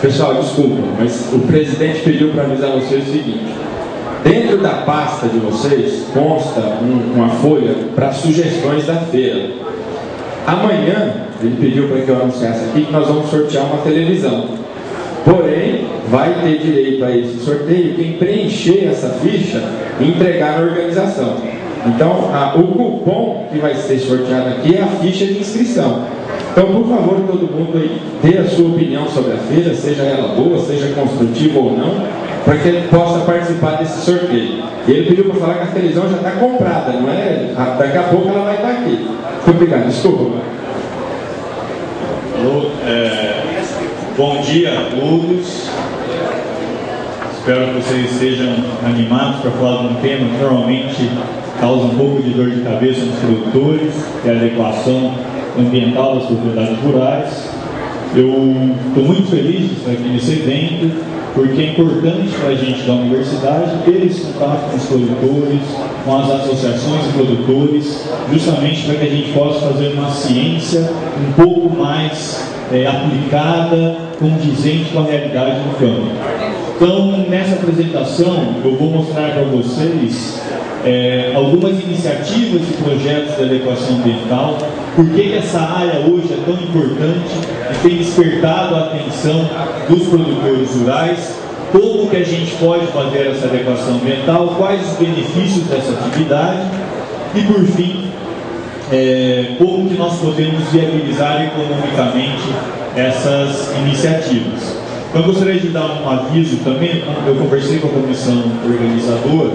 Pessoal, desculpa, mas o presidente pediu para avisar vocês o seguinte: dentro da pasta de vocês consta uma folha para sugestões da feira. Amanhã, ele pediu para que eu anunciasse aqui que nós vamos sortear uma televisão. Porém, vai ter direito a esse sorteio quem preencher essa ficha e entregar na organização. Então, o cupom que vai ser sorteado aqui é a ficha de inscrição. Então, por favor, todo mundo aí dê a sua opinião sobre a feira, seja ela boa, seja construtiva ou não, para que ele possa participar desse sorteio. E ele pediu para falar que a televisão já está comprada, não é? Daqui a pouco ela vai estar aqui. Muito obrigado, desculpa. Alô, bom dia a todos. Espero que vocês estejam animados para falar de um tema que normalmente causa um pouco de dor de cabeça nos produtores, que é a adequação ambiental das propriedades rurais. Eu estou muito feliz de estar aqui nesse evento, porque é importante para a gente da universidade ter esse contato com os produtores, com as associações de produtores, justamente para que a gente possa fazer uma ciência um pouco mais aplicada, condizente com a realidade do campo. Então, nessa apresentação, eu vou mostrar para vocês algumas iniciativas e projetos de adequação ambiental, por que essa área hoje é tão importante e tem despertado a atenção dos produtores rurais, como que a gente pode fazer essa adequação ambiental, quais os benefícios dessa atividade e, por fim, como que nós podemos viabilizar economicamente essas iniciativas. Então, eu gostaria de dar um aviso também. Eu conversei com a comissão organizadora,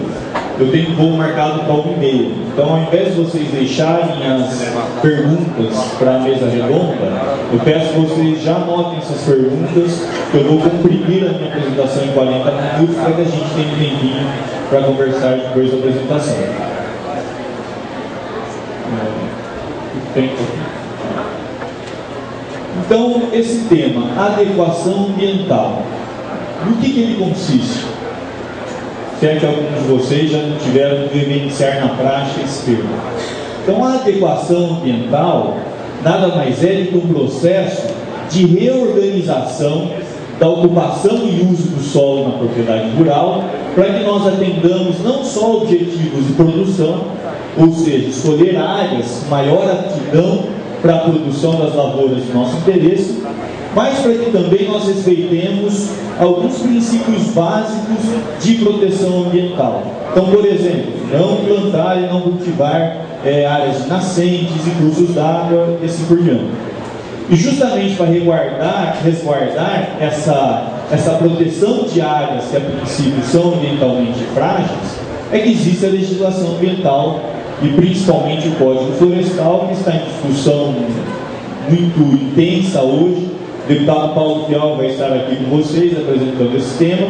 eu tenho um voo marcado para 1h30. Então, ao invés de vocês deixarem as perguntas para a mesa redonda, eu peço que vocês já anotem essas perguntas, que eu vou comprimir a minha apresentação em 40 minutos para que a gente tenha um tempinho para conversar depois da apresentação. Então, esse tema, adequação ambiental, no que ele consiste? Se é que alguns de vocês já não tiveram que vivenciar na prática esse termo. Então, a adequação ambiental nada mais é do que um processo de reorganização da ocupação e uso do solo na propriedade rural, para que nós atendamos não só objetivos de produção, ou seja, escolher áreas com maior aptidão para a produção das lavouras de nosso interesse, mas para que também nós respeitemos alguns princípios básicos de proteção ambiental. Então, por exemplo, não plantar e não cultivar áreas de nascentes e cursos d'água e assim por diante. E justamente para resguardar essa proteção de áreas que a princípio são ambientalmente frágeis, é que existe a legislação ambiental e principalmente o Código Florestal, que está em discussão muito intensa hoje. O deputado Paulo Fial vai estar aqui com vocês apresentando esse tema.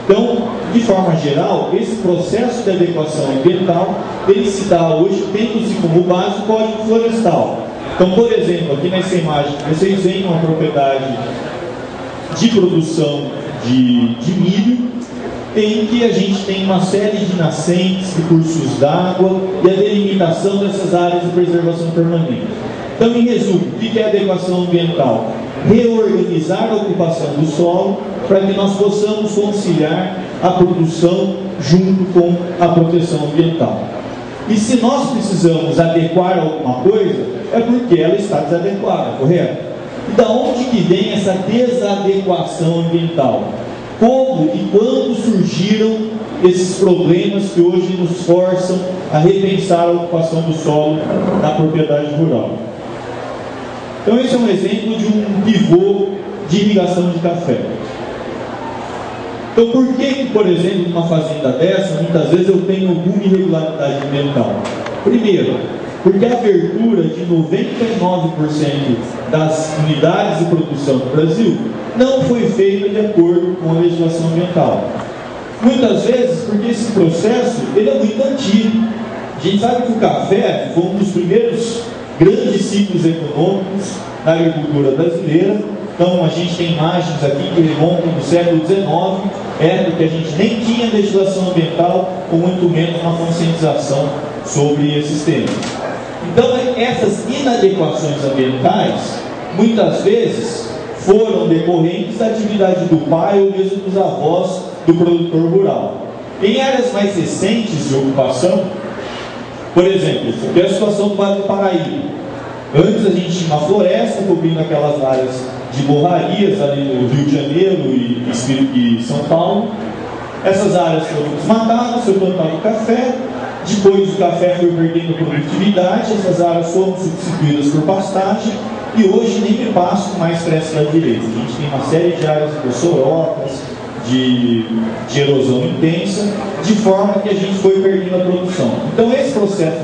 Então, de forma geral, esse processo de adequação ambiental, ele se dá hoje, tendo-se como base o Código Florestal. Então, por exemplo, aqui nessa imagem, vocês veem uma propriedade de produção de milho, em que a gente tem uma série de nascentes, de cursos d'água e a delimitação dessas áreas de preservação permanente. Então, em resumo, o que é adequação ambiental? Reorganizar a ocupação do solo para que nós possamos conciliar a produção junto com a proteção ambiental. E se nós precisamos adequar alguma coisa, é porque ela está desadequada, correto? E da onde que vem essa desadequação ambiental? Como e quando surgiram esses problemas que hoje nos forçam a repensar a ocupação do solo na propriedade rural? Então, esse é um exemplo de um pivô de irrigação de café. Então, por que, por exemplo, numa fazenda dessa, muitas vezes eu tenho alguma irregularidade ambiental? Primeiro, porque a abertura de 99% das unidades de produção do Brasil não foi feita de acordo com a legislação ambiental. Muitas vezes porque esse processo ele é muito antigo. A gente sabe que o café foi um dos primeiros grandes ciclos econômicos na agricultura brasileira. Então a gente tem imagens aqui que remontam do século XIX, época que a gente nem tinha legislação ambiental, ou muito menos uma conscientização sobre esses temas. Então essas inadequações ambientais, muitas vezes, foram decorrentes da atividade do pai ou mesmo dos avós do produtor rural. Em áreas mais recentes de ocupação, por exemplo, tem a situação do Vale do Paraíba. Antes a gente tinha uma floresta cobrindo aquelas áreas de borrarias ali no Rio de Janeiro e São Paulo. Essas áreas foram desmatadas, foi plantado café. Depois o café foi perdendo produtividade, essas áreas foram substituídas por pastagem e hoje nem o pasto mais cresce da direita. A gente tem uma série de áreas sorocas, de erosão intensa, de forma que a gente foi perdendo a produção. Então esse processo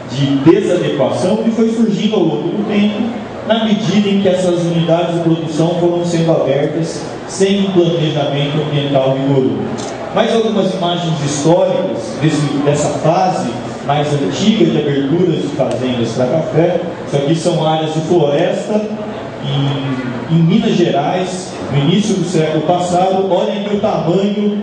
de desadequação ele foi surgindo ao longo do tempo, na medida em que essas unidades de produção foram sendo abertas sem um planejamento ambiental rigoroso. Mais algumas imagens históricas dessa fase mais antiga de aberturas de fazendas para café. Isso aqui são áreas de floresta em Minas Gerais, no início do século passado. Olhem aqui o tamanho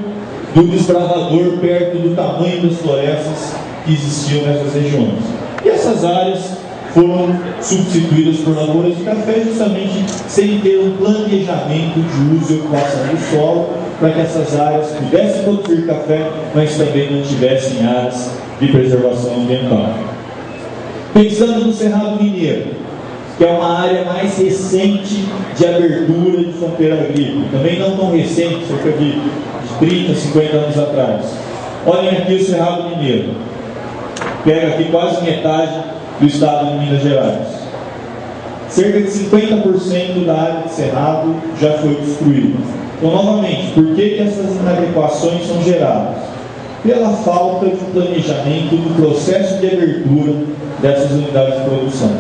do desbravador perto do tamanho das florestas que existiam nessas regiões. E essas áreas foram substituídas por lavouras de café justamente sem ter um planejamento de uso e ocupação do solo, para que essas áreas pudessem produzir café, mas também não tivessem áreas de preservação ambiental. Pensando no Cerrado Mineiro, que é uma área mais recente de abertura de fronteira agrícola, também não tão recente, cerca de 30, 50 anos atrás. Olhem aqui o Cerrado Mineiro, pega aqui quase metade do estado de Minas Gerais. Cerca de 50% da área de cerrado já foi destruída. Então, novamente, por que essas inadequações são geradas? Pela falta de planejamento do processo de abertura dessas unidades de produção.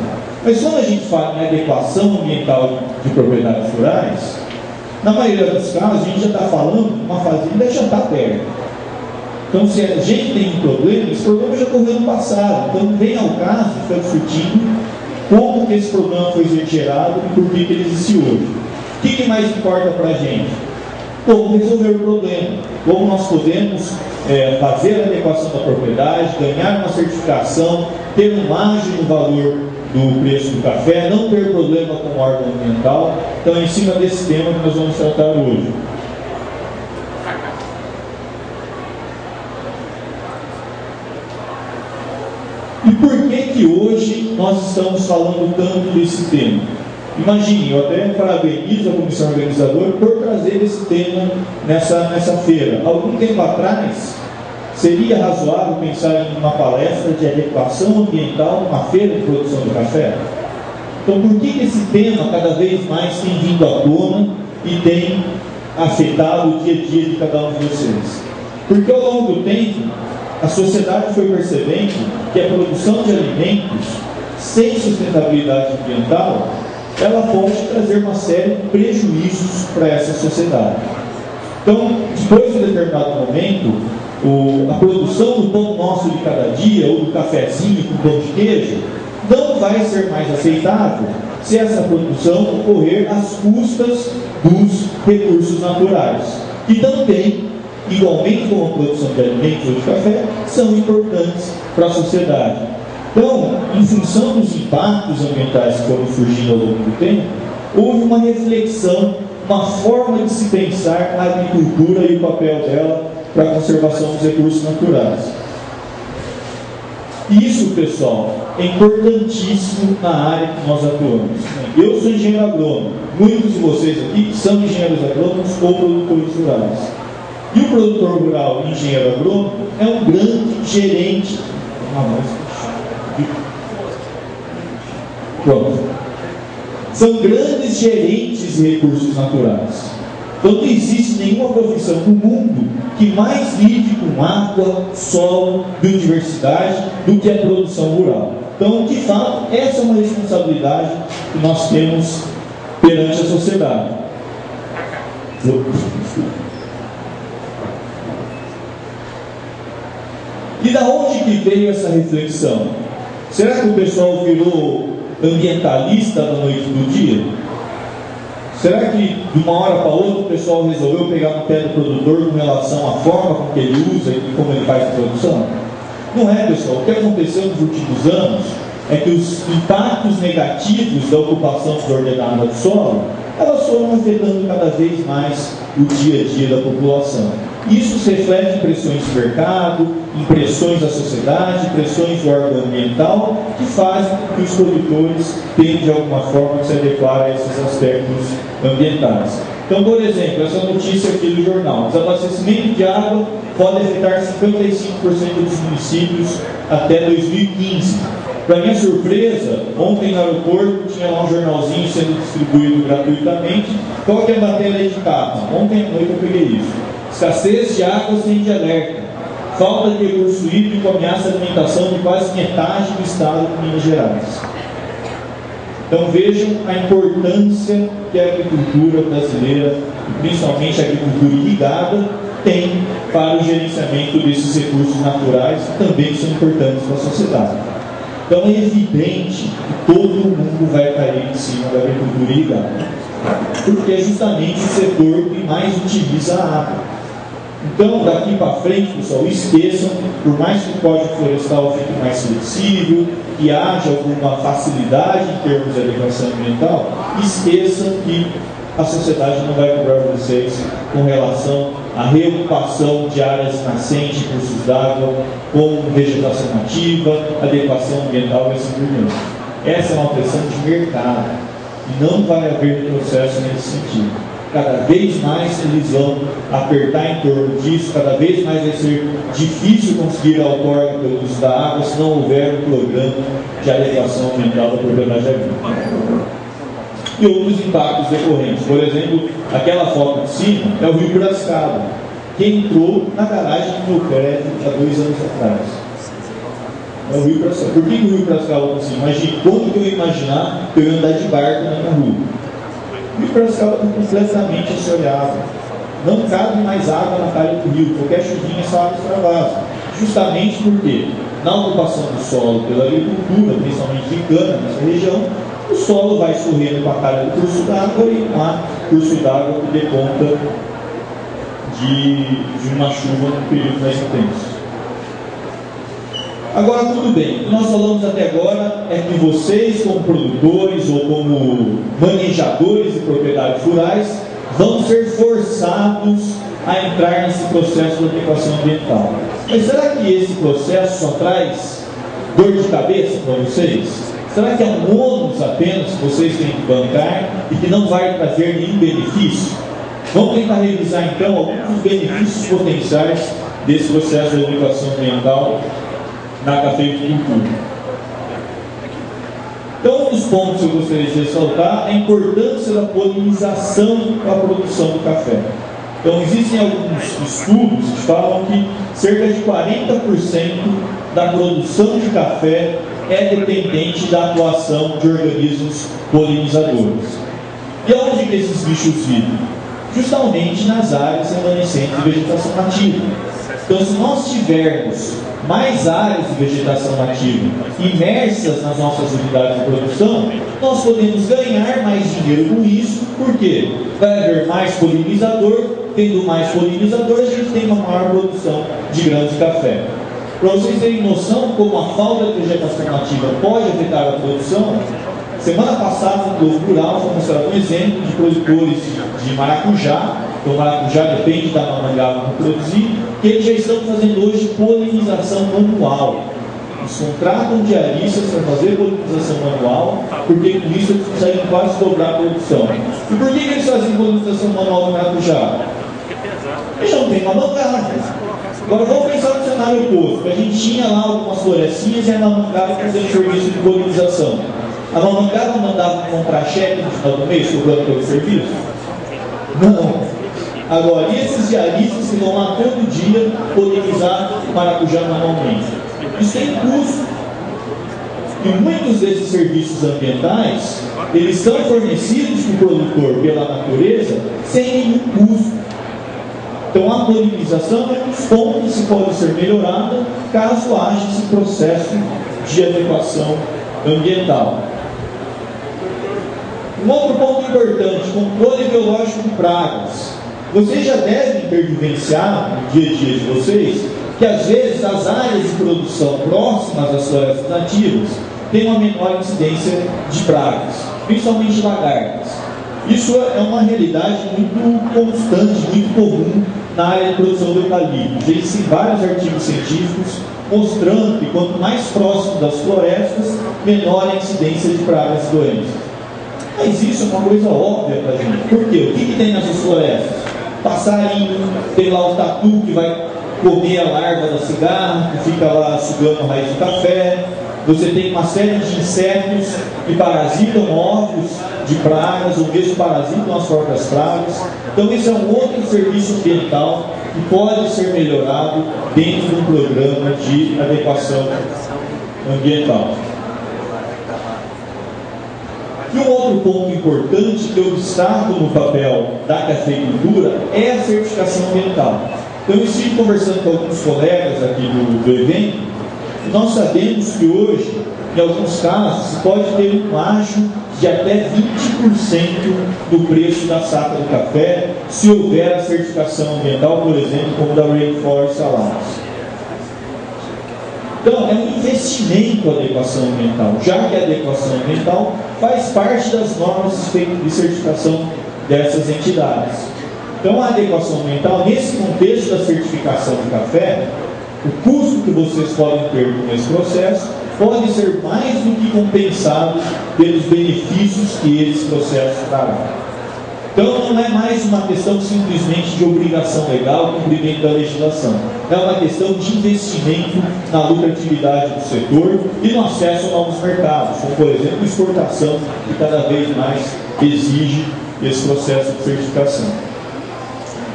Mas quando a gente fala em adequação ambiental de propriedades rurais, na maioria dos casos a gente já está falando de uma fazenda já está perto. Então, se a gente tem um problema, esse problema já ocorreu no passado. Então, vem ao caso, fica discutindo como que esse problema foi gerado e por que ele existe hoje. O que mais importa para a gente? Como resolver o problema, como nós podemos fazer a adequação da propriedade, ganhar uma certificação, ter um ágio no valor do preço do café, não ter problema com o órgão ambiental. Então é em cima desse tema que nós vamos tratar hoje. E por que hoje nós estamos falando tanto desse tema? Imagine, eu até parabenizo a comissão organizadora por trazer esse tema nessa feira. Algum tempo atrás, seria razoável pensar em uma palestra de adequação ambiental numa feira de produção de café? Então, por que esse tema cada vez mais tem vindo à tona e tem afetado o dia a dia de cada um de vocês? Porque ao longo do tempo, a sociedade foi percebendo que a produção de alimentos sem sustentabilidade ambiental ela pode trazer uma série de prejuízos para essa sociedade. Então, depois de um determinado momento, a produção do pão nosso de cada dia, ou do cafezinho com pão de queijo, não vai ser mais aceitável se essa produção ocorrer às custas dos recursos naturais, que também, igualmente como a produção de alimentos ou de café, são importantes para a sociedade. Então, em função dos impactos ambientais que foram surgindo ao longo do tempo, houve uma reflexão, uma forma de se pensar a agricultura e o papel dela para a conservação dos recursos naturais. E isso, pessoal, é importantíssimo na área que nós atuamos. Eu sou engenheiro agrônomo, muitos de vocês aqui são engenheiros agrônomos ou produtores rurais. E o produtor rural e engenheiro agrônomo é um grande gerente. Pronto. São grandes gerentes de recursos naturais. Então não existe nenhuma profissão no mundo que mais lide com água, solo, biodiversidade do que a produção rural. Então, de fato, essa é uma responsabilidade que nós temos perante a sociedade. E da onde que veio essa reflexão? Será que o pessoal virou ambientalista na noite do dia? Será que de uma hora para outra o pessoal resolveu pegar no pé do produtor com relação à forma com que ele usa e como ele faz a produção? Não é, pessoal. O que aconteceu nos últimos anos é que os impactos negativos da ocupação desordenada do solo elas foram afetando cada vez mais o dia a dia da população. Isso se reflete em pressões do mercado, em pressões da sociedade, pressões do órgão ambiental, que fazem com que os produtores tenham de alguma forma que se adequar a esses aspectos ambientais. Então, por exemplo, essa notícia aqui do jornal: desabastecimento de água pode afetar 55% dos municípios até 2015. Para minha surpresa, ontem no aeroporto tinha lá um jornalzinho sendo distribuído gratuitamente. Qual que é a matéria de capa? Ontem à noite eu peguei isso. Escassez de água acende alerta. Falta de recurso hídrico ameaça a alimentação de quase metade do estado de Minas Gerais. Então vejam a importância que a agricultura brasileira, e principalmente a agricultura irrigada, tem para o gerenciamento desses recursos naturais, que também são importantes para a sociedade. Então é evidente que todo mundo vai cair em cima da agricultura irrigada, porque é justamente o setor que mais utiliza a água. Então, daqui para frente, pessoal, esqueçam, por mais que o Código Florestal fique mais flexível, que haja alguma facilidade em termos de adequação ambiental, esqueçam que a sociedade não vai cobrar vocês com relação à reocupação de áreas nascentes, cursos d'água, com vegetação nativa, adequação ambiental e assim por diante. Essa é uma pressão de mercado e não vai haver retrocesso nesse sentido. Cada vez mais eles vão apertar em torno disso, cada vez mais vai ser difícil conseguir a outorga pelo uso da água se não houver um programa de adequação ambiental da propriedade agrícola. E outros impactos decorrentes. Por exemplo, aquela foto de cima é o Rio Piracicaba, que entrou na garagem do meu prédio há 2 anos atrás. É o Rio Piracicaba. Por que o Rio Piracicaba assim? Imagine, quando que eu ia imaginar que eu ia andar de barco na minha rua? O Rio Piracicaba está completamente assoreado. Não cabe mais água na calha do rio. Qualquer chuvinha essa água extravasa. Justamente porque, na ocupação do solo pela agricultura, principalmente de cana nessa região, o solo vai escorrendo para a calha do curso d'água e não há curso d'água que dê conta de uma chuva num período mais intenso. Agora, tudo bem, o que nós falamos até agora é que vocês, como produtores ou como manejadores de propriedades rurais, vão ser forçados a entrar nesse processo de adequação ambiental. Mas será que esse processo só traz dor de cabeça para vocês? Será que é um ônus apenas que vocês têm que bancar e que não vai trazer nenhum benefício? Vamos tentar revisar então alguns dos benefícios potenciais desse processo de adequação ambiental na cafeicultura. Então, um dos pontos que eu gostaria de ressaltar é a importância da polinização para a produção do café. Então, existem alguns estudos que falam que cerca de 40% da produção de café é dependente da atuação de organismos polinizadores. E onde que esses bichos vivem? Justamente nas áreas remanescentes de vegetação nativa. Então, se nós tivermos mais áreas de vegetação nativa imersas nas nossas unidades de produção, nós podemos ganhar mais dinheiro com isso. Por quê? Vai haver mais polinizador, tendo mais polinizador, a gente tem uma maior produção de grãos de café. Para vocês terem noção como a falta de vegetação nativa pode afetar a produção, semana passada no Globo Rural foi mostrado um exemplo de produtores de maracujá. Então, o maracujá depende da mamangava para produzir, que eles já estão fazendo hoje polinização manual. Eles contratam diaristas para fazer polinização manual, porque com isso eles conseguem quase dobrar a produção. E por que eles fazem polinização manual no maracujá? Eles não têm mamangava. Agora vamos pensar no cenário oposto. A gente tinha lá algumas florestinhas e a mamangava fazendo serviço de polinização. A mamangava mandava comprar cheque no final do mês cobrando pelo serviço? Não. Agora, e esses diaristas que vão lá todo dia polinizar o maracujá manualmente? Isso tem custo. E muitos desses serviços ambientais, eles são fornecidos para o produtor pela natureza sem nenhum custo. Então, a polinização é um dos pontos que pode ser melhorada caso haja esse processo de adequação ambiental. Um outro ponto importante, controle biológico de pragas. Vocês já devem ter vivenciado no dia a dia de vocês que às vezes as áreas de produção próximas às florestas nativas têm uma menor incidência de pragas, principalmente lagartas. Isso é uma realidade muito constante, muito comum na área de produção do eucalipto. Já existem vários artigos científicos mostrando que quanto mais próximo das florestas, menor a incidência de pragas e doenças. Mas isso é uma coisa óbvia para a gente. Por quê? O que tem nessas florestas? Passarinho, tem lá o tatu que vai comer a larva da cigarra, que fica lá sugando a raiz do café. Você tem uma série de insetos que parasitam ovos de pragas, ou mesmo parasitam as próprias pragas. Então esse é um outro serviço ambiental que pode ser melhorado dentro de um programa de adequação ambiental. E um outro ponto importante que eu destaco no papel da cafeicultura é a certificação ambiental. Então eu estive conversando com alguns colegas aqui do evento. Nós sabemos que hoje, em alguns casos, se pode ter um ágio de até 20% do preço da saca do café, se houver a certificação ambiental, por exemplo, como da Rainforest Alliance. Então, é um investimento a adequação ambiental, já que a adequação ambiental faz parte das normas de certificação dessas entidades. Então, a adequação ambiental, nesse contexto da certificação do café, o custo que vocês podem ter com esse processo pode ser mais do que compensado pelos benefícios que esse processo trará. Então não é mais uma questão simplesmente de obrigação legal, cumprimento da legislação. É uma questão de investimento na lucratividade do setor e no acesso a novos mercados, como por exemplo exportação, que cada vez mais exige esse processo de certificação.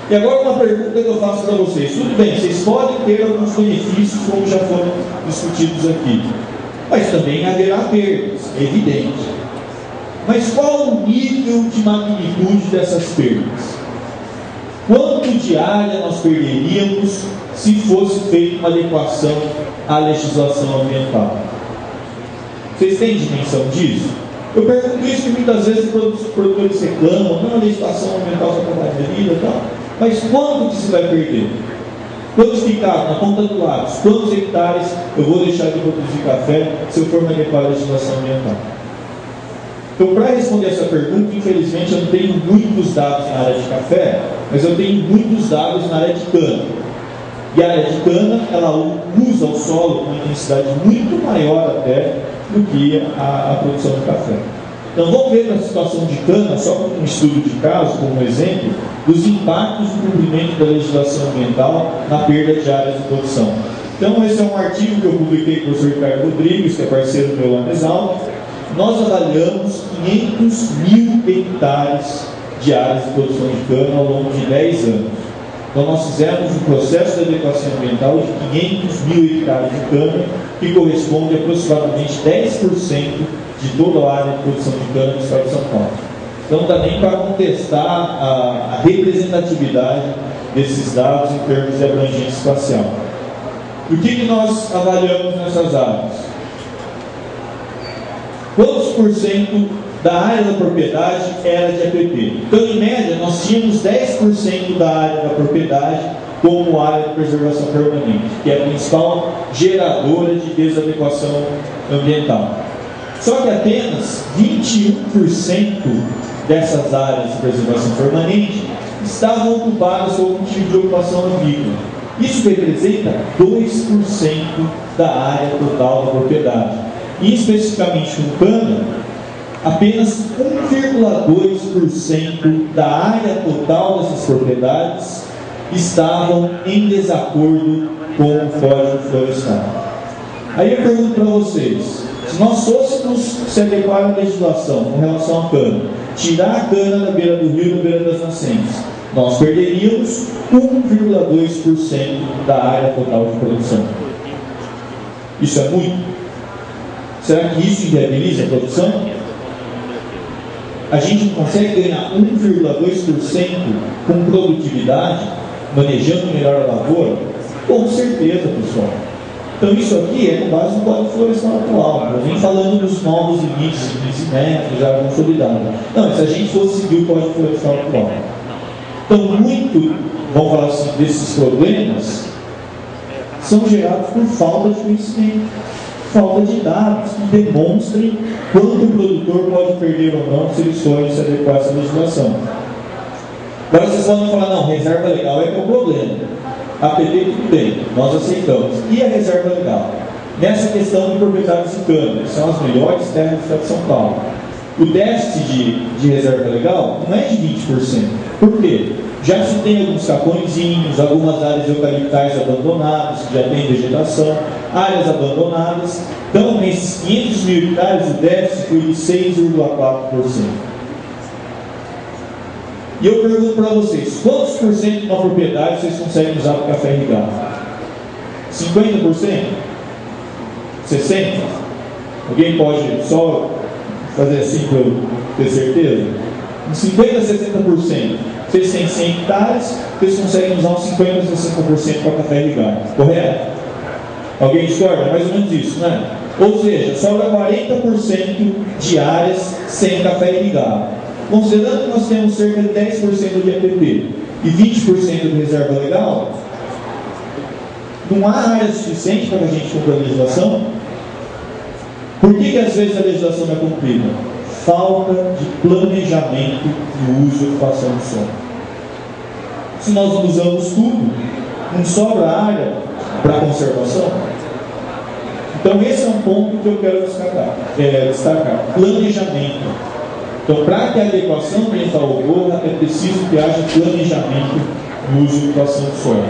E agora uma pergunta que eu faço para vocês. Tudo bem, vocês podem ter alguns benefícios, como já foram discutidos aqui. Mas também haverá perdas, é evidente. Mas qual o nível de magnitude dessas perdas? Quanto de área nós perderíamos se fosse feita uma adequação à legislação ambiental? Vocês têm dimensão disso? Eu pergunto isso porque muitas vezes os produtores reclamam, não, a legislação ambiental só trabalha a vida e tal. Mas quanto que se vai perder? Quantos ficaram na ponta do lápis? Quantos hectares eu vou deixar de produzir café se eu for me adequar à legislação ambiental? Então, para responder essa pergunta, infelizmente eu não tenho muitos dados na área de café, mas eu tenho muitos dados na área de cana. E a área de cana, ela usa o solo com uma intensidade muito maior até do que a produção de café. Então vamos ver a situação de cana, só com um estudo de caso, como exemplo, dos impactos do cumprimento da legislação ambiental na perda de áreas de produção. Então esse é um artigo que eu publiquei com o professor Ricardo Rodrigues, que é parceiro meu lá na Exalc. Nós avaliamos 500 mil hectares de áreas de produção de cana ao longo de 10 anos. Então nós fizemos um processo de adequação ambiental de 500 mil hectares de cana, que corresponde a aproximadamente 10% de toda a área de produção de cana do estado de São Paulo. Então não dá nem para contestar a representatividade desses dados em termos de abrangência espacial. E o que nós avaliamos nessas áreas? Quantos por cento da área da propriedade era de APP? Então, em média, nós tínhamos 10% da área da propriedade como área de preservação permanente, que é a principal geradora de desadequação ambiental. Só que apenas 21% dessas áreas de preservação permanente estavam ocupadas por algum tipo de ocupação avícola. Isso representa 2% da área total da propriedade. E especificamente com cana, apenas 1,2% da área total dessas propriedades estavam em desacordo com o Código Florestal. Aí eu pergunto para vocês, se nós fôssemos se adequar à legislação com relação à cana, tirar a cana da beira do rio e da beira das nascentes, nós perderíamos 1,2% da área total de produção. Isso é muito? Será que isso inviabiliza a produção? A gente não consegue ganhar 1,2% com produtividade, manejando melhor a lavoura? Com certeza, pessoal. Então isso aqui é com base no Código Florestal atual, não nem falando dos novos limites, de metros já consolidados. Não, se a gente fosse seguir o Código Florestal atual. Então muito, vamos falar assim, desses problemas são gerados por falta de conhecimento. Falta de dados que demonstrem quanto o produtor pode perder ou não se ele escolhe se adequar a essa legislação. Agora vocês podem falar, não, reserva legal é que é o problema. APT tudo bem, nós aceitamos. E a reserva legal? Nessa questão de proprietários de câmara, são as melhores terras do estado de São Paulo. O déficit de reserva legal não é de 20%. Por quê? Já se tem alguns capõezinhos, algumas áreas eucaliptais abandonadas, que já tem vegetação, áreas abandonadas. Então, nesses 500 mil hectares, o déficit foi de 6,4%. E eu pergunto para vocês, quantos por cento de uma propriedade vocês conseguem usar para café irrigado? 50%? 60%? Alguém pode só fazer assim para eu ter certeza? Em 50% a 60%. Vocês têm 100 hectares, vocês conseguem usar uns 50% a 60% para café irrigado. Correto? Alguém discorda? Mais ou menos isso, não é? Ou seja, sobra 40% de áreas sem café irrigado. Considerando que nós temos cerca de 10% de APP e 20% de reserva legal, não há área suficiente para que a gente cumpra a legislação. Por que às vezes a legislação não é cumprida? Falta de planejamento do uso e ocupação do solo. Se nós usamos tudo, não sobra área para conservação. Então esse é um ponto que eu quero destacar. Planejamento. Então, para que a adequação ambiental ocorra, é preciso que haja planejamento no uso e ocupação do solo.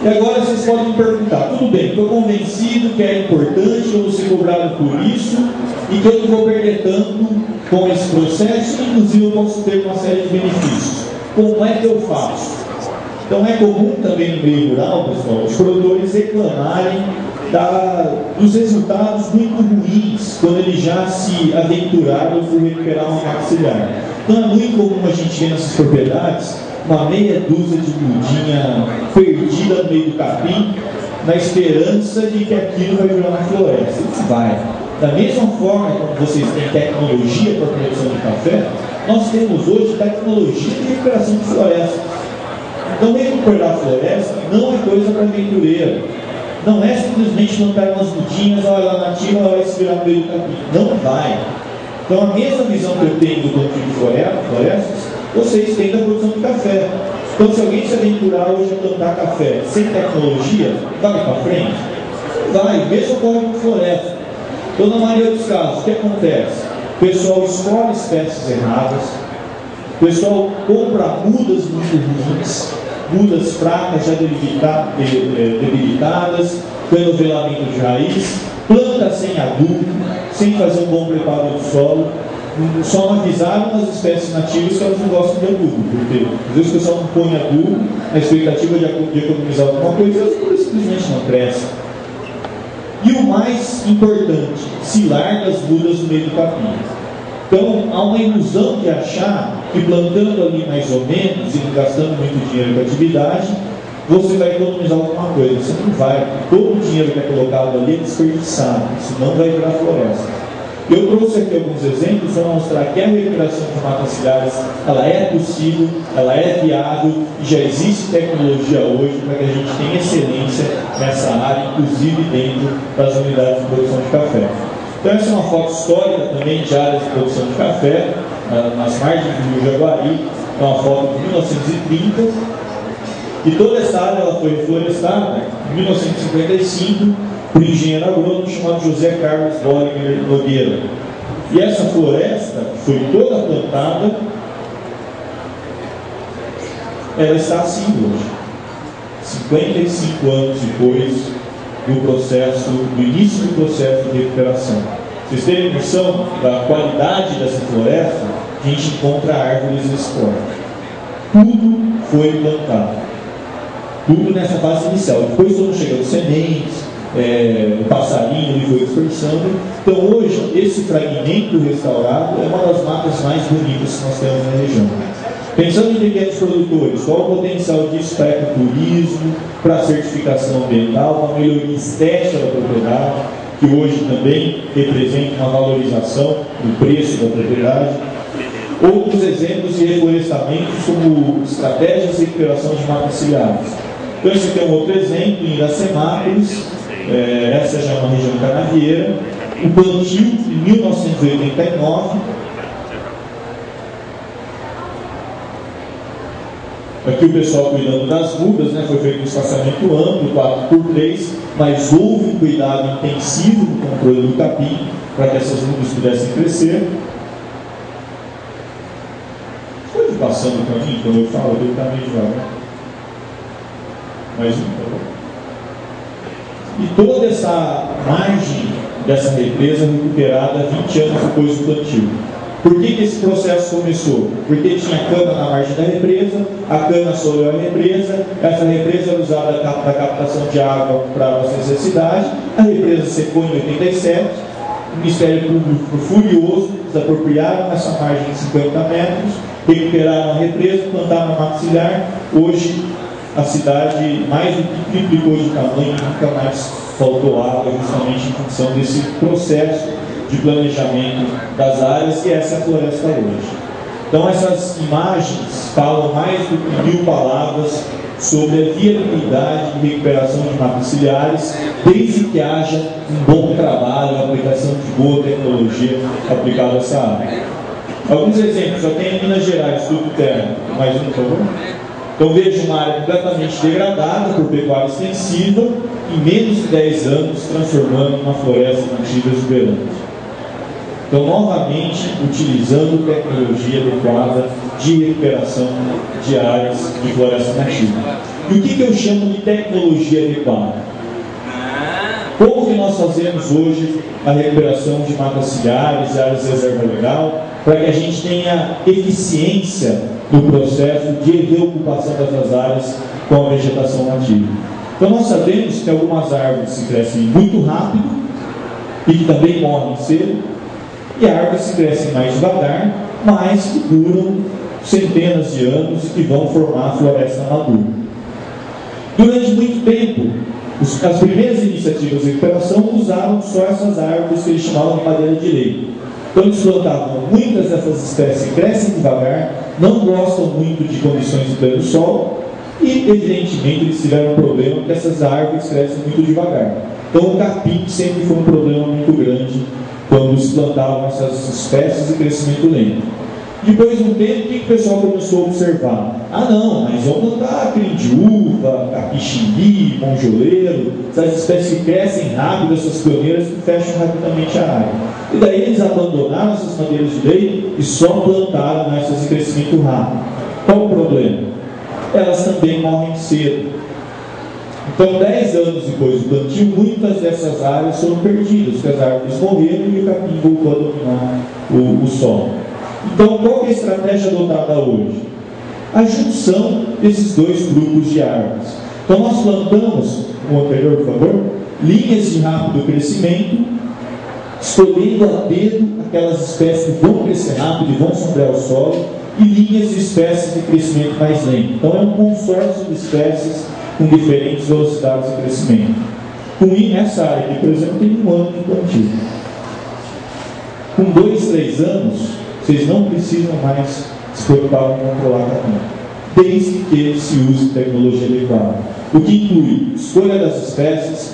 E agora vocês podem me perguntar, tudo bem, estou convencido que é importante eu ser cobrado por isso e que eu não vou perder tanto com esse processo, inclusive eu posso ter uma série de benefícios. Como é que eu faço? Então é comum também no meio rural, pessoal, os produtores reclamarem dos resultados muito ruins quando eles já se aventuraram por recuperar uma maxilar. Então é muito comum a gente ver nessas propriedades uma meia dúzia de mudinha perdida no meio do capim, na esperança de que aquilo vai virar uma floresta. Isso vai. Da mesma forma como vocês têm tecnologia para a produção de café, nós temos hoje tecnologia de recuperação de floresta. Então, recuperar a floresta não é coisa para aventureiro. Não é simplesmente plantar umas mudinhas, olha lá nativa, ela vai se virar no meio do capim. Não vai. Então, a mesma visão que eu tenho do plantio de florestas, vocês têm da produção de café. Então, se alguém se aventurar hoje a plantar café sem tecnologia, vai para frente? Não vai. Mesmo ocorre com floresta. Então, na maioria dos casos, o que acontece? O pessoal escolhe espécies erradas, o pessoal compra mudas muito ruins, mudas fracas, já debilitadas, pelo velamento de raiz, planta sem adubo, sem fazer um bom preparo do solo. Só não avisaram as espécies nativas que elas não gostam de adubo, porque às vezes o pessoal não põe adubo na expectativa de economizar alguma coisa, elas simplesmente não crescem. E o mais importante, se larga as mudas no meio do capim. Então, há uma ilusão de achar que plantando ali mais ou menos e gastando muito dinheiro com atividade, você vai economizar alguma coisa. Você não vai. Todo o dinheiro que é colocado ali é desperdiçado, senão vai virar floresta. Eu trouxe aqui alguns exemplos para mostrar que a recuperação de matas ciliares, ela é possível, ela é viável e já existe tecnologia hoje para que a gente tenha excelência nessa área, inclusive dentro das unidades de produção de café. Então essa é uma foto histórica também de áreas de produção de café, nas margens do Rio Jaguari, é uma foto de 1930, e toda essa área ela foi reflorestada em 1955 por um engenheiro agrônomo chamado José Carlos Bollinger Nogueira. E essa floresta foi toda plantada, ela está assim hoje, 55 anos depois do início do processo de recuperação. Vocês terem noção da qualidade dessa floresta, a gente encontra árvores nesse ponto. Tudo foi plantado. Tudo nessa fase inicial. Depois foram chegando sementes, o passarinho ele foi dispersando. Então hoje, esse fragmento restaurado é uma das matas mais bonitas que nós temos na região. Pensando em pequenos produtores, qual o potencial disso para ecoturismo, para a certificação ambiental, uma melhoria estética da propriedade, que hoje também representa uma valorização do preço da propriedade. Outros exemplos de reflorestamento, como estratégias de recuperação de matas ciliares. Então, esse aqui é um outro exemplo, em Iracemápolis, essa já é uma região canavieira, o plantio em 1989. Aqui o pessoal cuidando das mudas, né? Foi feito um espaçamento amplo, 4x3, mas houve um cuidado intensivo no controle do capim para que essas mudas pudessem crescer. Pode ir passando para mim, quando eu falo, eu tenho que estar meio devagar. Mais um, por favor. E toda essa margem dessa represa recuperada 20 anos depois do plantio. Por que esse processo começou? Porque tinha cana na margem da represa, a cana sobrou a represa, essa represa era usada para captação de água para abastecer a cidade, a represa secou em 87, o Ministério Público ficou furioso, desapropriaram essa margem de 50 metros, recuperaram a represa, plantaram a mata ciliar. Hoje a cidade mais do que triplicou de tamanho e nunca mais faltou água, justamente em função desse processo de planejamento das áreas, e essa é a floresta hoje. Então essas imagens falam mais do que 1000 palavras sobre a viabilidade de recuperação de matas ciliares, desde que haja um bom trabalho, a aplicação de boa tecnologia aplicada a essa área. Alguns exemplos, eu tenho em Minas Gerais, tudo terra. Mais um, por favor. Então veja uma área completamente degradada por pecuária extensiva, em menos de 10 anos transformando em uma floresta nativa exuberante. Então, novamente, utilizando tecnologia adequada de recuperação de áreas de floresta nativa. E o que eu chamo de tecnologia adequada? Como que nós fazemos hoje a recuperação de matas ciliares e áreas de reserva legal, para que a gente tenha eficiência no processo de reocupação dessas áreas com a vegetação nativa? Então, nós sabemos que algumas árvores se crescem muito rápido e que também morrem cedo, e árvores que crescem mais devagar, mas que duram centenas de anos e que vão formar a floresta madura. Durante muito tempo, as primeiras iniciativas de recuperação usavam só essas árvores que eles chamavam de madeira de lei. Então eles plantavam muitas dessas espécies que crescem devagar, não gostam muito de condições de pleno sol, e evidentemente eles tiveram um problema porque essas árvores crescem muito devagar. Então o capim sempre foi um problema muito grande quando se plantavam essas espécies de crescimento lento. Depois de um tempo, o que o pessoal começou a observar? Ah não, mas vamos plantar crim de uva, capixingui, monjoleiro, essas espécies que crescem rápido, essas pioneiras que fecham rapidamente a área. E daí eles abandonaram essas madeiras de lei e só plantaram essas de crescimento rápido. Qual o problema? Elas também morrem cedo. Então, 10 anos depois do plantio, muitas dessas áreas foram perdidas, porque as árvores morreram e o capim voltou a dominar o solo. Então, qual é a estratégia adotada hoje? A junção desses dois grupos de árvores. Então, nós plantamos, o anterior, por favor, linhas de rápido crescimento, escolhendo a dedo aquelas espécies que vão crescer rápido e vão sombrear o solo, e linhas de espécies de crescimento mais lento. Então, é um consórcio de espécies com diferentes velocidades de crescimento. Com essa área aqui, por exemplo, tem 1 ano de plantio. Com 2, 3 anos, vocês não precisam mais se preocupar com controlar a capim, desde que se use tecnologia adequada. O que inclui escolha das espécies,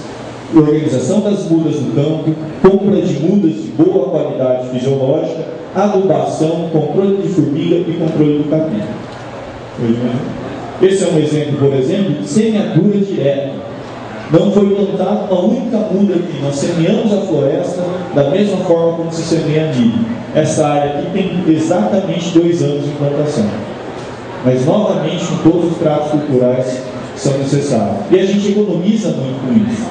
organização das mudas no campo, compra de mudas de boa qualidade fisiológica, adubação, controle de formiga e controle do capim. Esse é um exemplo, por exemplo, de semeadura direta. Não foi plantada uma única muda aqui. Nós semeamos a floresta da mesma forma como se semeia milho. Essa área aqui tem exatamente 2 anos de plantação. Mas, novamente, com todos os tratos culturais que são necessários. E a gente economiza muito com isso.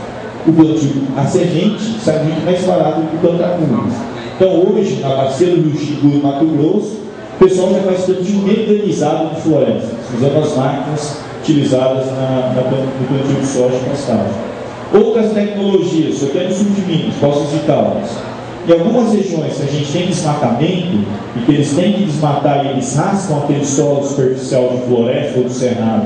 O plantio, a semente sai muito mais barato do que plantar mudas. Então, hoje, na Bacia do Rio Xingu, Mato Grosso, o pessoal já faz plantio mecanizado de florestas, usando as máquinas utilizadas no plantio de soja e pastagem. Outras tecnologias, eu tenho no sul de Minas, posso citá-las. Em algumas regiões que a gente tem desmatamento, e que eles têm que desmatar e eles raspam aquele solo superficial de floresta ou do cerrado,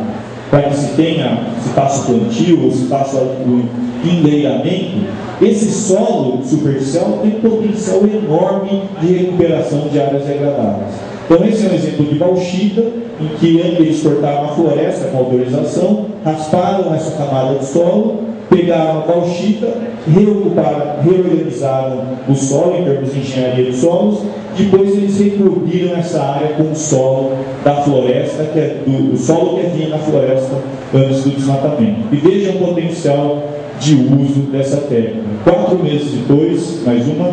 para que se faça o plantio ou se faça o enleiramento, esse solo superficial tem um potencial enorme de recuperação de áreas degradadas. Então esse é um exemplo de bauxita, em que eles cortaram a floresta com autorização, rasparam essa camada de solo, pegaram a bauxita, reorganizaram o solo em termos de engenharia de solos, depois eles recobriram essa área com o solo da floresta, o solo que havia na floresta antes do desmatamento. E vejam o potencial de uso dessa técnica. 4 meses depois, mais uma.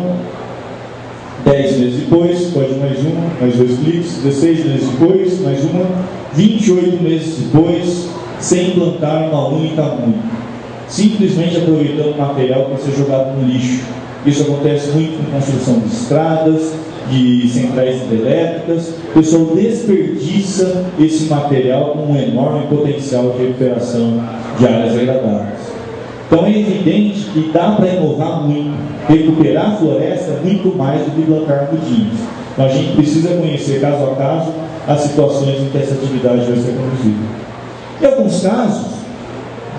10 meses depois, pode mais uma, mais 2 cliques. 16 meses depois, mais uma. 28 meses depois, sem implantar uma única muda. Simplesmente aproveitando o material para ser jogado no lixo. Isso acontece muito com construção de estradas, de centrais hidrelétricas. O pessoal desperdiça esse material com um enorme potencial de recuperação de áreas degradadas. Então é evidente que dá para inovar muito, recuperar a floresta muito mais do que plantar mudinhos. Então a gente precisa conhecer caso a caso as situações em que essa atividade vai ser conduzida. Em alguns casos,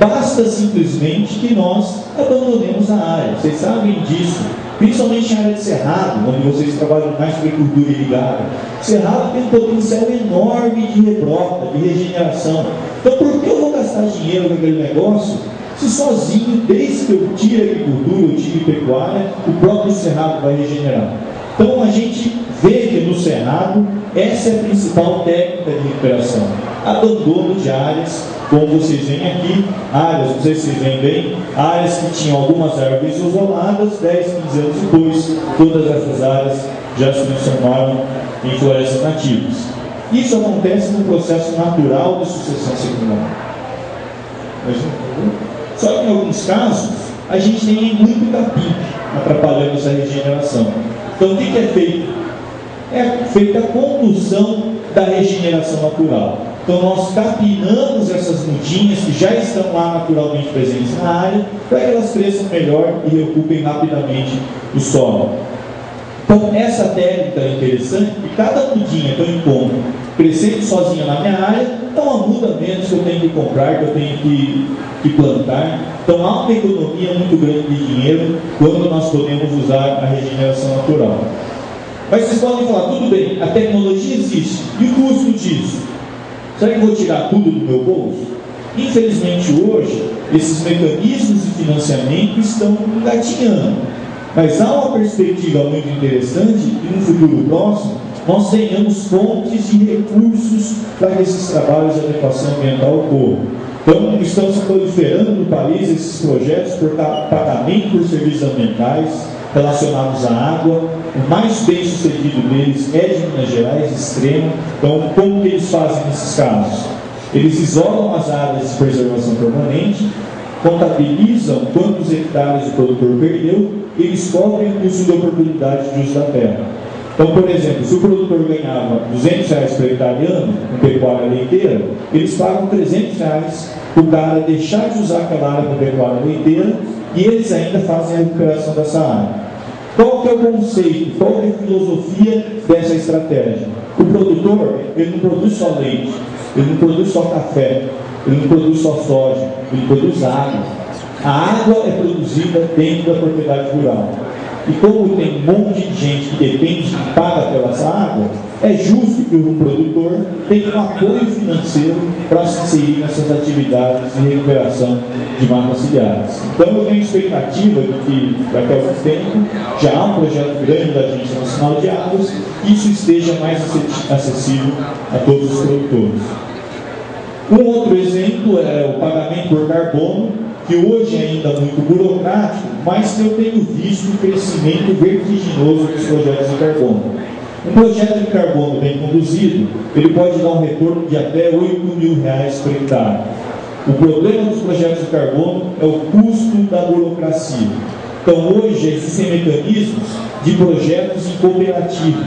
basta simplesmente que nós abandonemos a área. Vocês sabem disso, principalmente em área de cerrado, onde vocês trabalham mais com agricultura irrigada. O cerrado tem um potencial enorme de rebrota, de regeneração. Então por que eu vou gastar dinheiro com aquele negócio se sozinho, desde que eu tire a agricultura, eu tire pecuária, o próprio cerrado vai regenerar? Então a gente vê que no cerrado essa é a principal técnica de recuperação. Abandono de áreas, como vocês veem aqui, áreas, não sei se vocês veem bem, áreas que tinham algumas árvores isoladas, 10, 15 anos depois, todas essas áreas já se transformaram em florestas nativas. Isso acontece no processo natural de sucessão secular. Só que em alguns casos, a gente tem muito capim atrapalhando essa regeneração. Então o que é feito? É feita a condução da regeneração natural. Então nós capinamos essas mudinhas que já estão lá naturalmente presentes na área, para que elas cresçam melhor e reocupem rapidamente o solo. Então essa técnica é interessante, porque cada mudinha que eu encontro crescendo sozinha na minha área, é uma muda menos que eu tenho que comprar, que eu tenho que plantar. Então há uma economia muito grande de dinheiro quando nós podemos usar a regeneração natural. Mas vocês podem falar, tudo bem, a tecnologia existe, e o custo disso? Será que eu vou tirar tudo do meu bolso? Infelizmente hoje, esses mecanismos de financiamento estão engatinhando. Mas há uma perspectiva muito interessante que no futuro próximo nós tenhamos fontes de recursos para que esses trabalhos de adequação ambiental ocorram. Então, estão se proliferando no país esses projetos por pagamento por serviços ambientais relacionados à água. O mais bem sucedido deles é de Minas Gerais, Extrema. Então, como que eles fazem nesses casos? Eles isolam as áreas de preservação permanente, contabilizam quantos hectares o produtor perdeu e eles cobrem o custo de oportunidade de uso da terra. Então, por exemplo, se o produtor ganhava R$200 por hectare ano, com pecuária leiteira, eles pagam R$300 para o cara deixar de usar aquela área com pecuária leiteira e eles ainda fazem a recuperação dessa área. Qual que é o conceito, qual que é a filosofia dessa estratégia? O produtor, ele não produz só leite, ele não produz só café, ele não produz só soja, ele produz água. A água é produzida dentro da propriedade rural. E como tem um monte de gente que depende e paga pela essa água, é justo que o produtor tenha um apoio financeiro para se inserir nessas atividades de recuperação de matas ciliares. Então eu tenho expectativa de que daqui a algum tempo já há um projeto grande da Agência Nacional de Águas que isso esteja mais acessível a todos os produtores. Um outro exemplo é o pagamento por carbono, que hoje é ainda muito burocrático, mas que eu tenho visto um crescimento vertiginoso dos projetos de carbono. Um projeto de carbono bem conduzido, ele pode dar um retorno de até R$8.000 por hectare. O problema dos projetos de carbono é o custo da burocracia. Então hoje existem mecanismos de projetos em cooperativas,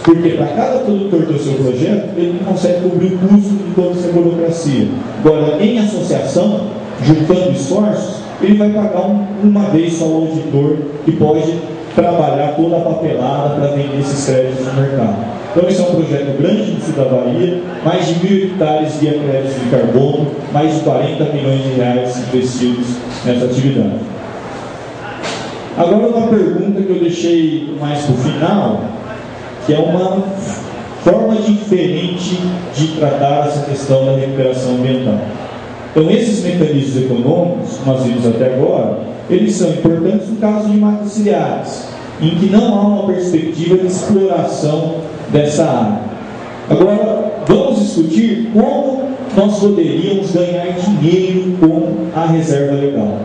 porque para cada produtor ter o seu projeto, ele não consegue cobrir o custo de toda essa burocracia. Agora, em associação, juntando esforços, ele vai pagar uma vez só o auditor que pode trabalhar toda a papelada para vender esses créditos no mercado. Então esse é um projeto grande no sul da Bahia, mais de 1.000 hectares via créditos de carbono, mais de R$40 milhões investidos nessa atividade. Agora uma pergunta que eu deixei mais para o final, que é uma forma diferente de tratar essa questão da recuperação ambiental. Então, esses mecanismos econômicos que nós vimos até agora, eles são importantes no caso de matas ciliares, em que não há uma perspectiva de exploração dessa área. Agora, vamos discutir como nós poderíamos ganhar dinheiro com a reserva legal.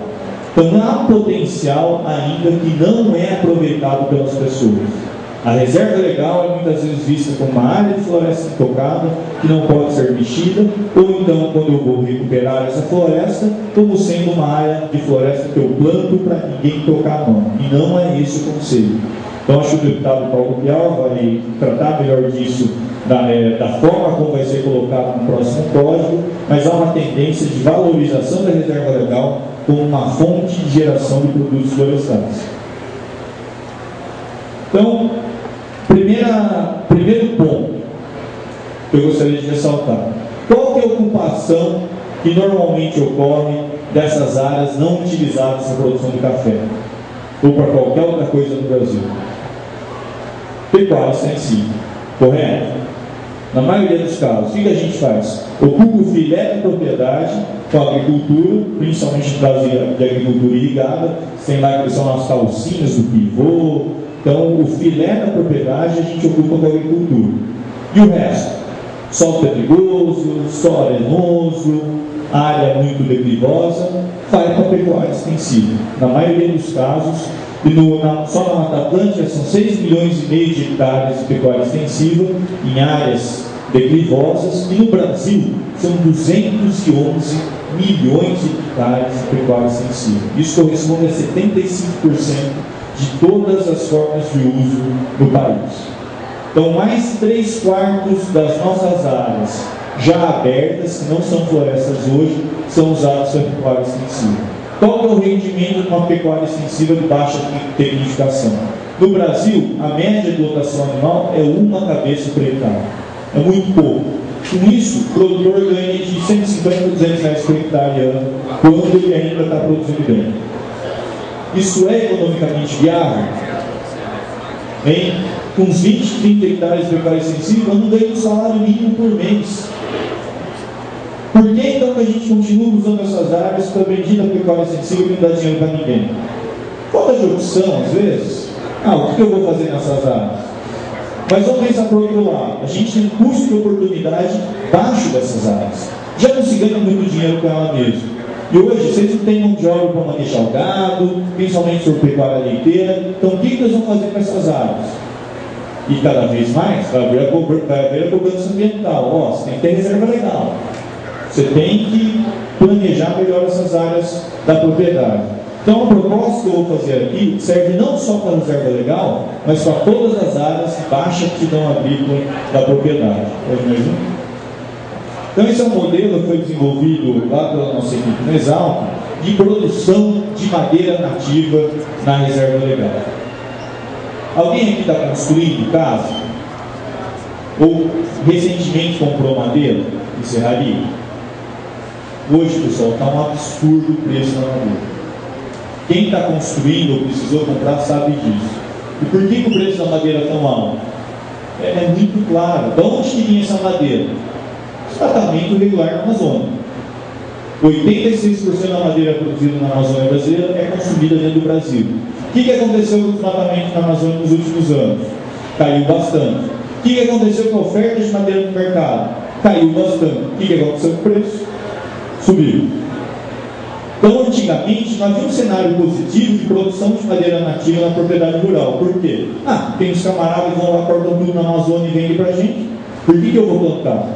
Então, há potencial ainda que não é aproveitado pelas pessoas. A reserva legal é muitas vezes vista como uma área de floresta intocada, que não pode ser mexida, ou então, quando eu vou recuperar essa floresta, como sendo uma área de floresta que eu planto para ninguém tocar a mão. E não é esse o conceito. Então, acho que o deputado Paulo Pial vai tratar melhor disso, da forma como vai ser colocado no próximo código, mas há uma tendência de valorização da reserva legal como uma fonte de geração de produtos florestais. Então, primeiro ponto que eu gostaria de ressaltar: qual que é a ocupação que normalmente ocorre dessas áreas não utilizadas para a produção de café ou para qualquer outra coisa no Brasil? Pecuária extensiva, correto? Na maioria dos casos, o que a gente faz? Ocupa o filé da propriedade com a agricultura, principalmente no caso de agricultura irrigada, tem lá que são as calcinhas do pivô. Então, o filé da propriedade a gente ocupa com a agricultura. E o resto? Solo pedregoso, solo arenoso, área muito declivosa, vai para a pecuária extensiva. Na maioria dos casos, e só na Mata Atlântica são 6,5 milhões de hectares de pecuária extensiva em áreas declivosas, e no Brasil são 211 milhões de hectares de pecuária extensiva. Isso corresponde a 75% de todas as formas de uso no país. Então, mais 3/4 das nossas áreas já abertas, que não são florestas hoje, são usadas para pecuária extensiva. Qual é o rendimento de uma pecuária extensiva de baixa tecnificação? No Brasil, a média de lotação animal é 1 cabeça por hectare. É muito pouco. Com isso, o produtor ganha de 150 a 200 reais por hectare ano, quando ele ainda está produzindo bem. Isso é economicamente viável? Bem, com uns 20, 30 hectares de pecuária extensiva, eu não ganho um salário mínimo por mês. Por que então que a gente continua usando essas áreas para bendita pecuária extensiva e não dá dinheiro para ninguém? Falta de opção, às vezes. O que eu vou fazer nessas áreas? Mas vamos pensar por outro lado. A gente tem custo de oportunidade baixo dessas áreas. Já não se ganha muito dinheiro com ela mesmo. E hoje, vocês não têm mão de obra para manejar o gado, principalmente sobre pecuária leiteira. Então, o que eles vão fazer com essas áreas? E cada vez mais vai haver a cobrança ambiental. Você tem que ter reserva legal. Você tem que planejar melhor essas áreas da propriedade. Então, a proposta que eu vou fazer aqui serve não só para a reserva legal, mas para todas as áreas de baixa aptidão agrícola da propriedade. Então, esse é um modelo que foi desenvolvido lá pela nossa equipe no Exalc, de produção de madeira nativa na reserva legal. Alguém aqui está construindo casa? Ou recentemente comprou madeira em serraria? Hoje, pessoal, está um absurdo o preço da madeira. Quem está construindo ou precisou comprar sabe disso. E por que o preço da madeira é tão alto? É muito claro. De onde que vinha essa madeira? Desmatamento irregular na Amazônia. 86% da madeira produzida na Amazônia brasileira é consumida dentro do Brasil. O que aconteceu com o desmatamento na Amazônia nos últimos anos? Caiu bastante. O que aconteceu com a oferta de madeira no mercado? Caiu bastante. O que aconteceu com o preço? Subiu. Então, antigamente, não havia um cenário positivo de produção de madeira nativa na propriedade rural. Por quê? Tem os camaradas que vão lá, cortam tudo na Amazônia e vendem para a gente. Por que eu vou plantar?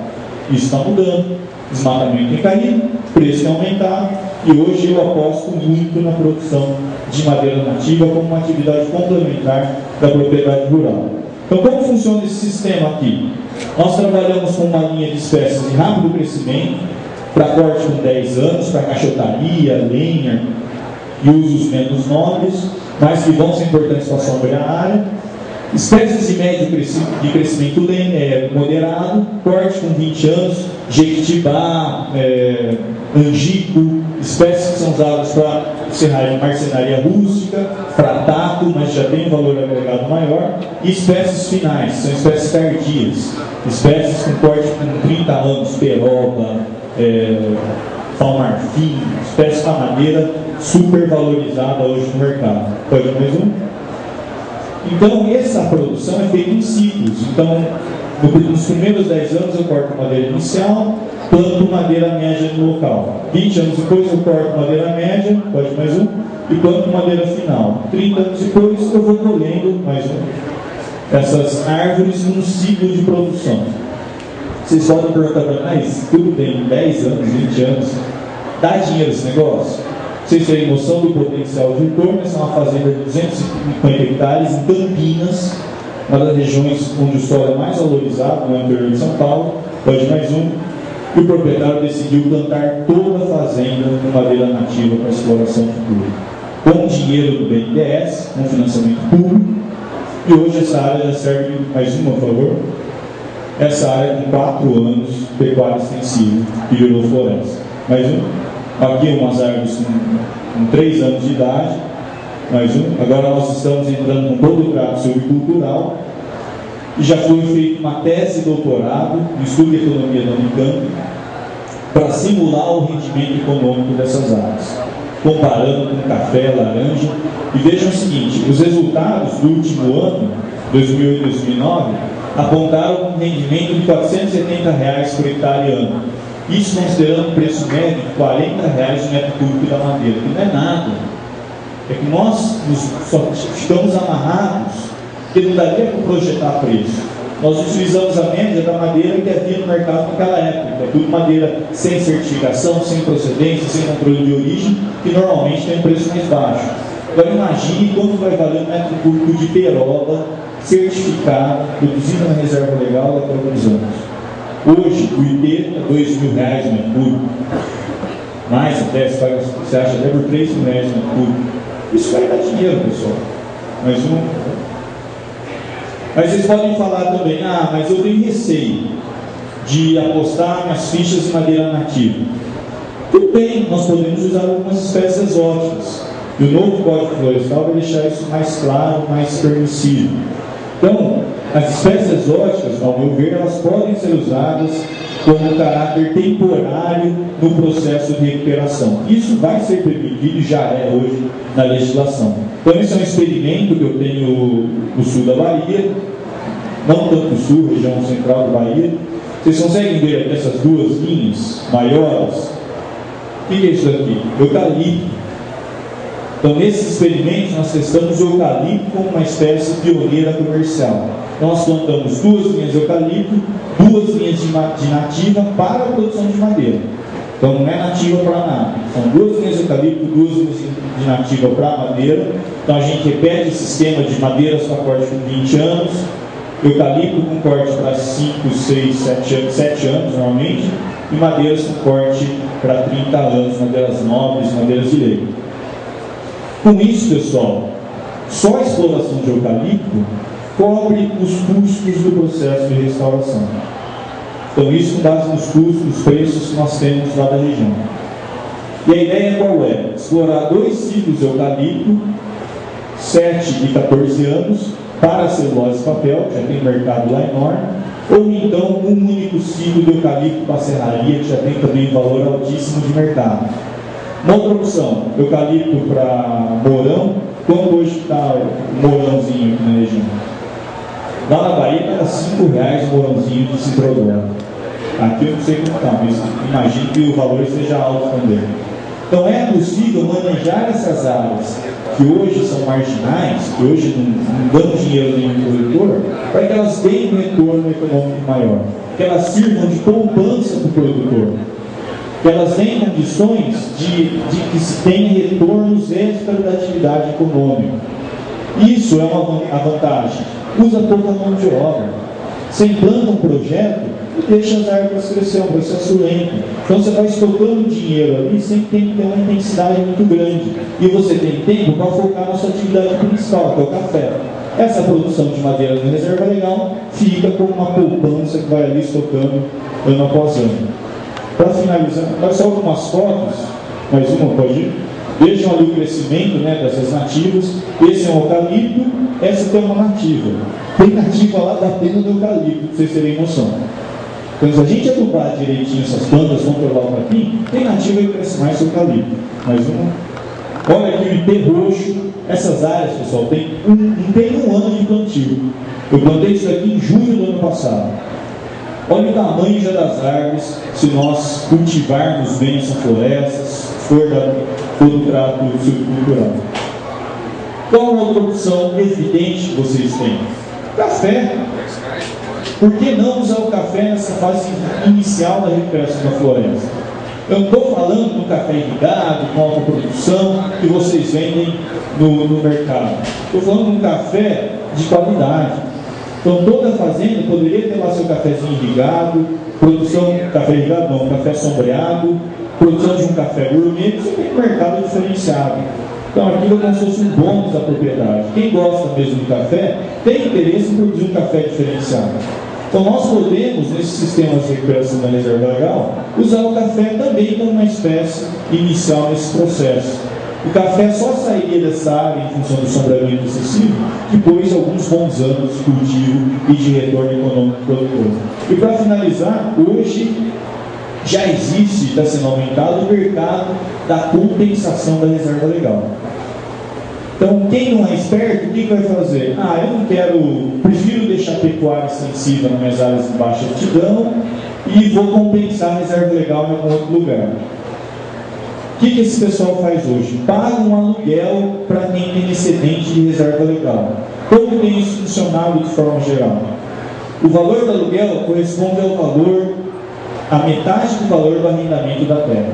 Isso está mudando. Desmatamento tem caído, preço tem aumentado, e hoje eu aposto muito na produção de madeira nativa como uma atividade complementar da propriedade rural. Então, como funciona esse sistema aqui? Nós trabalhamos com uma linha de espécies de rápido crescimento, para corte com 10 anos, para caixotaria, lenha e usos menos nobres, mas que vão ser importantes para a sombra e a área. Espécies de médio crescimento moderado, corte com 20 anos, jequitibá, angico, espécies que são usadas para marcenaria rústica, fratato, mas já tem um valor agregado maior, e espécies finais, são espécies tardias, espécies com corte com 30 anos, peroba, palmarfim, espécies com madeira super valorizada hoje no mercado. Pode mais um? Então, essa produção é feita em ciclos. Então, nos primeiros 10 anos eu corto madeira inicial, planto madeira média no local. 20 anos depois eu corto madeira média, pode mais um, e planto madeira final. 30 anos depois eu vou colhendo mais um, essas árvores num ciclo de produção. Vocês podem perguntar para mim, mas tudo bem, 10 anos, 20 anos, dá dinheiro esse negócio? Vocês têm noção do potencial de retorno? Essa é uma fazenda de 250 hectares em Campinas, uma das regiões onde o solo é mais valorizado, no interior de São Paulo. Pode mais um. E o proprietário decidiu plantar toda a fazenda com madeira nativa para exploração futura, com dinheiro do BNDES, com financiamento público. E hoje essa área já serve, mais uma, por favor. Essa área com 4 anos, pecuária extensiva, e virou floresta. Mais um. Aqui umas árvores com 3 anos de idade, mais um. Agora nós estamos entrando com todo o trato silvicultural e já foi feita uma tese de doutorado no estudo de economia da Unicamp para simular o rendimento econômico dessas áreas, comparando com café, laranja. E vejam o seguinte, os resultados do último ano, 2008 e 2009, apontaram um rendimento de R$ 470 por hectare ano. Isso considerando o preço médio de R$ 40 o metro cúbico da madeira, que não é nada. É que nós só ficamos amarrados, porque não daria para projetar preço. Nós utilizamos a média da madeira que havia no mercado naquela época, tudo madeira sem certificação, sem procedência, sem controle de origem, que normalmente tem um preço mais baixo. Agora imagine quanto vai valer um metro cúbico de peroba certificado, produzido na reserva legal daqui a alguns anos. Hoje, o IP é R$ 2.000 no metro cúbico. Mais até, você acha até por R$ 3.000 no metro cúbico. Isso vai dar dinheiro, pessoal. Mais um. Mas vocês podem falar também, mas eu tenho receio de apostar minhas fichas em madeira nativa. Tudo bem, nós podemos usar algumas espécies exóticas. E o novo Código Florestal vai deixar isso mais claro, mais permissivo. Então, as espécies exóticas, ao meu ver, elas podem ser usadas como caráter temporário no processo de recuperação. Isso vai ser permitido e já é hoje na legislação. Então, esse é um experimento que eu tenho no sul da Bahia, não tanto no sul, região central da Bahia. Vocês conseguem ver aqui essas duas linhas maiores? O que é isso aqui? Eucalipto. Então, nesses experimentos, nós testamos o eucalipto como uma espécie pioneira comercial. Então, nós plantamos 2 linhas de eucalipto, 2 linhas de nativa para a produção de madeira. Então, não é nativa para nada. São 2 linhas de eucalipto, 2 linhas de nativa para madeira. Então, a gente repete esse esquema de madeiras com corte com 20 anos, eucalipto com corte para 5, 6, 7 anos, normalmente, e madeiras com corte para 30 anos, madeiras nobres, madeiras de lei. Com isso, pessoal, só a exploração de eucalipto cobre os custos do processo de restauração. Então, isso com base nos custos, nos preços que nós temos lá da região. E a ideia qual é? Explorar 2 ciclos de eucalipto, 7 e 14 anos, para celulose e papel, que já tem mercado lá enorme, ou então um único ciclo de eucalipto para serraria, que já tem também valor altíssimo de mercado. Uma outra opção, eucalipto para morão. Quanto hoje está o morãozinho aqui na região? Lá na Bahia está R$ 5 o morãozinho de citrodona. Aqui eu não sei como está, mas imagino que o valor seja alto também. Então é possível manejar essas áreas que hoje são marginais, que hoje não dão dinheiro nenhum para o produtor, para que elas tenham um retorno econômico maior, que elas sirvam de poupança para o produtor, que elas tenham condições de que se tenha retornos extra da atividade econômica. Isso é a vantagem. Usa pouca mão de obra. Você implanta um projeto e deixa as árvores crescer, é um processo lento. Então você vai estocando dinheiro ali sem ter que ter uma intensidade muito grande. E você tem tempo para focar na sua atividade principal, que é o café. Essa produção de madeira na reserva legal fica como uma poupança que vai ali estocando ano após ano. Para finalizar, só algumas fotos, mais uma pode ir. Vejam ali o crescimento, né, dessas nativas. Esse é um eucalipto, essa tem uma nativa. Tem nativa lá da pena do eucalipto, para vocês terem noção. Então, se a gente adubar direitinho essas plantas, controlar o capim, tem nativa que cresce mais que o eucalipto. Mais uma. Olha aqui o ipê roxo. Essas áreas, pessoal, tem um ano de plantio. Eu plantei isso aqui em junho do ano passado. Olha o tamanho já das árvores, se nós cultivarmos bem essa floresta, se for todo o trato silvicultural. Qual a outra opção evidente que vocês têm? Café. Por que não usar o café nessa fase inicial da recuperação da floresta? Eu não estou falando do café irrigado, com alta produção, que vocês vendem no mercado. Estou falando de um café de qualidade. Então, toda fazenda poderia ter lá seu cafezinho irrigado, produção, café irrigado não, café sombreado, produção de um café gourmet, você tem um mercado diferenciado. Então, aquilo é como se fosse um bônus da propriedade. Quem gosta mesmo de café, tem interesse em produzir um café diferenciado. Então, nós podemos, nesses sistemas de recuperação da reserva legal, usar o café também como uma espécie inicial nesse processo. O café só sairia dessa área em função do sombreamento excessivo depois de alguns bons anos de cultivo e de retorno econômico do produtor. E para finalizar, hoje já existe, está sendo aumentado o mercado da compensação da reserva legal. Então, quem não é esperto, o que vai fazer? Eu prefiro deixar pecuária extensiva nas minhas áreas de baixa aptidão e vou compensar a reserva legal em algum outro lugar. O que esse pessoal faz hoje? Paga um aluguel para quem tem excedente de reserva legal. Como tem isso funcionado de forma geral? O valor do aluguel corresponde ao valor, a metade do valor do arrendamento da terra.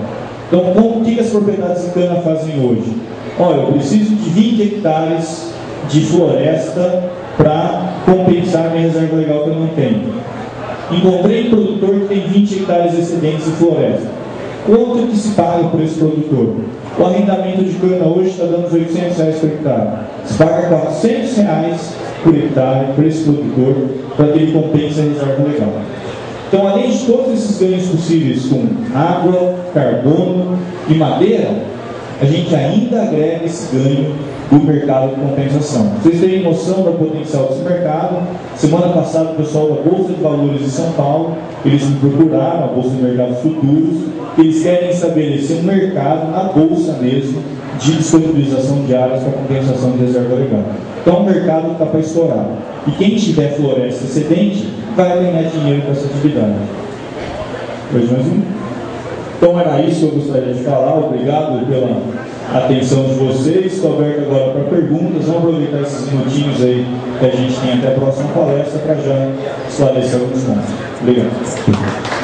Então, o que as propriedades de cana fazem hoje? Olha, eu preciso de 20 hectares de floresta para compensar a minha reserva legal que eu não tenho. Encontrei um produtor que tem 20 hectares excedentes de floresta. Quanto que se paga por esse produtor? O arrendamento de cana hoje está dando R$800 por hectare. Se paga R$400 por hectare para esse produtor para que ele compense a reserva legal. Então, além de todos esses ganhos possíveis com água, carbono e madeira, a gente ainda agrega esse ganho do mercado de compensação. Vocês terem noção do potencial desse mercado, semana passada o pessoal da Bolsa de Valores de São Paulo, eles me procuraram, a Bolsa de Mercados Futuros, eles querem estabelecer um mercado na Bolsa mesmo, de disponibilização de áreas para compensação de reserva legal. Então o mercado está para estourar. E quem tiver floresta excedente, vai ganhar dinheiro com essa atividade. Mais um? Então era isso que eu gostaria de falar. Obrigado pela atenção de vocês. Estou aberto agora para perguntas. Vamos aproveitar esses minutinhos aí que a gente tem até a próxima palestra para já esclarecer alguns pontos. Obrigado.